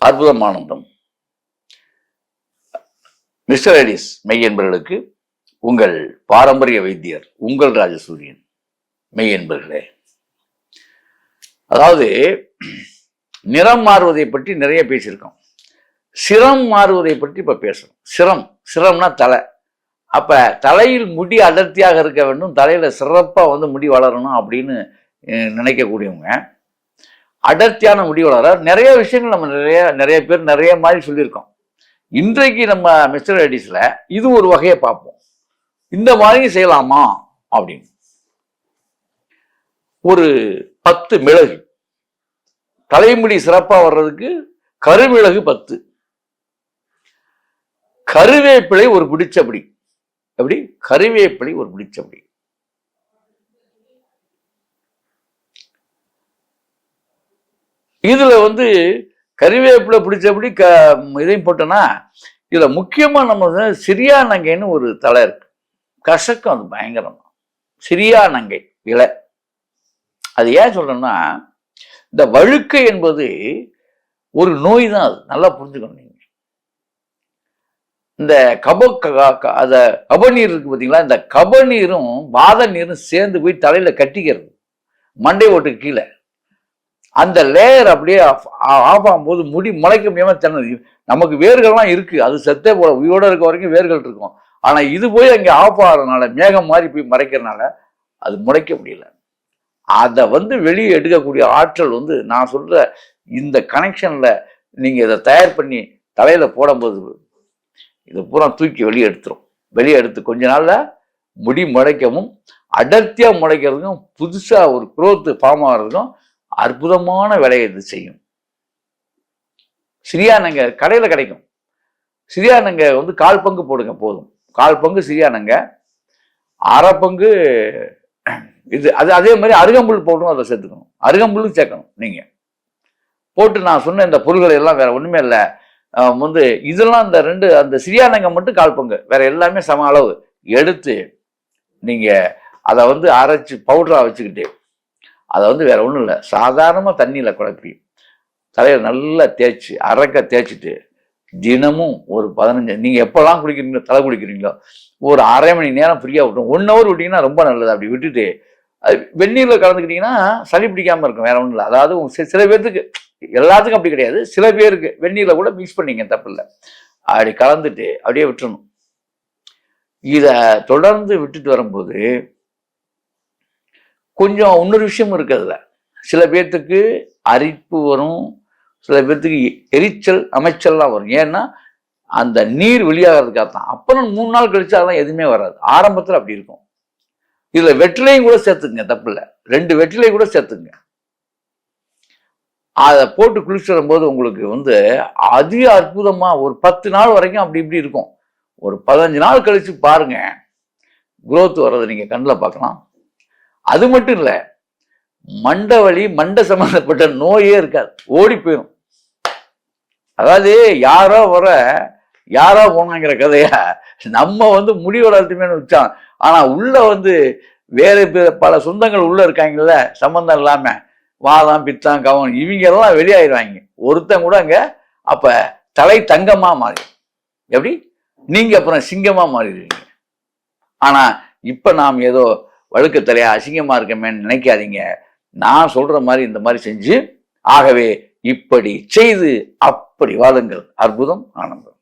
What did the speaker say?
அற்புதம் ஆனந்தம். Mister IDs மெய் என்பவர்களுக்கு உங்கள் பாரம்பரிய வைத்தியர் உங்கள் ராஜசூரியன். மெய் என்பர்களே, அதாவது நிறம் மாறுவதை பற்றி நிறைய பேசியிருக்கோம். சிரம் மாறுவதை பற்றி இப்ப பேசணும். சிரம்னா தலை. அப்ப தலையில் முடி அடர்த்தியாக இருக்க வேண்டும், தலையில சிறப்பா முடி வளரணும் அப்படின்னு நினைக்கக்கூடியவங்க அடர்த்தியான முடி வளர நிறைய விஷயங்கள் நம்ம நிறைய பேர் நிறைய மாதிரி சொல்லியிருக்கோம். இன்றைக்கு நம்ம மிஸ்டர் ஐடிஸ்ல இது ஒரு வகையை பார்ப்போம். இந்த மாதிரி செய்யலாமா அப்படின்னு. ஒரு 10 மிளகு, தலைமுடி சிறப்பா வர்றதுக்கு கருமிளகு 10, கருவேப்பிலை ஒரு பிடிச்சபடி. எப்படி? கருவேப்பிலை ஒரு பிடிச்சபடி. இதுல கருவேப்பிலை பிடிச்சபடி இதையும் போட்டோன்னா, இதுல முக்கியமா நம்ம சிரியா நங்கைன்னு ஒரு தலை இருக்கு. கசக்கம் அது பயங்கரமா. சிரியா நங்கை இலை. அது ஏன் சொல்றேன்னா, இந்த வழுக்கை என்பது ஒரு நோய் தான். அது நல்லா புரிஞ்சுக்கணும். நீங்க இந்த கபநீர் இருக்கு பார்த்தீங்களா, இந்த கபநீரும் வாத நீரும் சேர்ந்து போய் தலையில கட்டிக்கிறது, மண்டை ஓட்டுக்கு கீழே. அந்த லேயர் அப்படியே ஆஃப் ஆகும்போது முடி முளைக்க முடியாம திணறது. நமக்கு வேர்கள்லாம் இருக்கு, அது செத்தே போல உயிரோட இருக்க வரைக்கும் வேர்கள் இருக்கும். ஆனா இது போய் அங்கே ஆஃப் ஆகிறதுனால, மேகம் மாதிரி போய் மறைக்கிறதுனால அது முளைக்க முடியல. அதை வெளியே எடுக்கக்கூடிய ஆற்றல் நான் சொல்ற இந்த கனெக்ஷன்ல நீங்க இதை தயார் பண்ணி தலையில போடும்போது இதை பூரா தூக்கி வெளியே எடுத்துரும். வெளியே எடுத்து கொஞ்ச நாள்ல முடி முளைக்கவும் அடர்த்தியா முளைக்கிறதுக்கும் புதுசா ஒரு குரோத் ஃபார்ம் ஆகிறதுக்கும் அற்புதமான வேலையை இது செய்யும். சிரியானங்க கடையில கிடைக்கும். சிரியானங்க 1/4 பங்கு போடுங்க போதும். 1/4 பங்கு சிரியானங்க, 1/2 பங்கு இது. அதே மாதிரி அருகம்புல் போடணும், அதை சேர்த்துக்கணும். அருகம்புல்லும் சேர்க்கணும். நீங்க போட்டு நான் சொன்ன இந்த பொருள்களை எல்லாம் வேற ஒண்ணுமே இல்லை. இதெல்லாம் அந்த சிரியானங்க மட்டும் 1/4 பங்கு, வேற எல்லாமே சம அளவு எடுத்து நீங்க அதை அரைச்சு பவுடரா வச்சுக்கிட்டு அதை வேற ஒன்றும் இல்லை, சாதாரணமாக தண்ணியில் குழப்பி தலையில் நல்லா தேய்ச்சி அரைக்க தேய்ச்சிட்டு தினமும் ஒரு 15, நீங்கள் எப்போல்லாம் குளிக்கிறீங்களோ தலை குளிக்கிறீங்களோ ஒரு அரை மணி நேரம் ஃப்ரீயாக விட்டோம். 1 ஹவர் விட்டிங்கன்னா ரொம்ப நல்லது. அப்படி விட்டுட்டு வெந்நீரில் கலந்துக்கிட்டிங்கன்னா சளி பிடிக்காமல் இருக்கும். வேற ஒன்றும் இல்லை. அதாவது சில பேர்த்துக்கு, எல்லாத்துக்கும் அப்படி கிடையாது, சில பேருக்கு வெந்நீரில் கூட மிக்ஸ் பண்ணிங்க, தப்பு இல்லை. அப்படி கலந்துட்டு அப்படியே விட்டுறணும். இதை தொடர்ந்து விட்டுட்டு வரும்போது கொஞ்சம் இன்னொரு விஷயம் இருக்குதுல, சில பேர்த்துக்கு அரிப்பு வரும், சில பேர்த்துக்கு எரிச்சல் அமைச்சல்லாம் வரும். ஏன்னா அந்த நீர் வெளியாகிறதுக்காகத்தான். அப்புறம் 3 நாள் கழிச்சு அதெல்லாம் எதுவுமே வராது. ஆரம்பத்தில் அப்படி இருக்கும். இதுல வெற்றிலையும் கூட சேர்த்துங்க, தப்பு இல்லை. 2 வெற்றிலை கூட சேர்த்துங்க. அதை போட்டு குளிச்சு வரும்போது உங்களுக்கு அதிக அற்புதமா ஒரு 10 நாள் வரைக்கும் அப்படி இப்படி இருக்கும். ஒரு 15 நாள் கழிச்சு பாருங்க, குரோத் வர்றதை நீங்க கண்ணில் பார்க்கலாம். அது மட்டும் இல்ல, மண்டை வலி, மண்டை சம்பந்தப்பட்ட நோயே இருக்காது, ஓடி போயிடும். அதாவது யாரோ போனாங்கிற கதையா நம்ம முடி வளர்த்துமே வச்சான். ஆனா உள்ள வேறு பல சொந்தங்கள் உள்ள இருக்காங்கல்ல, சம்பந்தம் இல்லாம வாதம் பித்தம் கவனம் இவங்க எல்லாம் வெளியாயிருவாங்க. ஒருத்தன் கூட அங்க அப்ப தலை தங்கமா மாறி, எப்படி நீங்க அப்புறம் சிங்கமா மாறிடுவீங்க. ஆனா இப்ப நாம் ஏதோ வழுக்கத்தலையா அசிங்கமா இருக்கமேன்னு நினைக்காதீங்க. நான் சொல்ற மாதிரி இந்த மாதிரி செஞ்சு, ஆகவே இப்படி செய்து அப்படி வாழுங்கள். அற்புதம், ஆனந்தம்.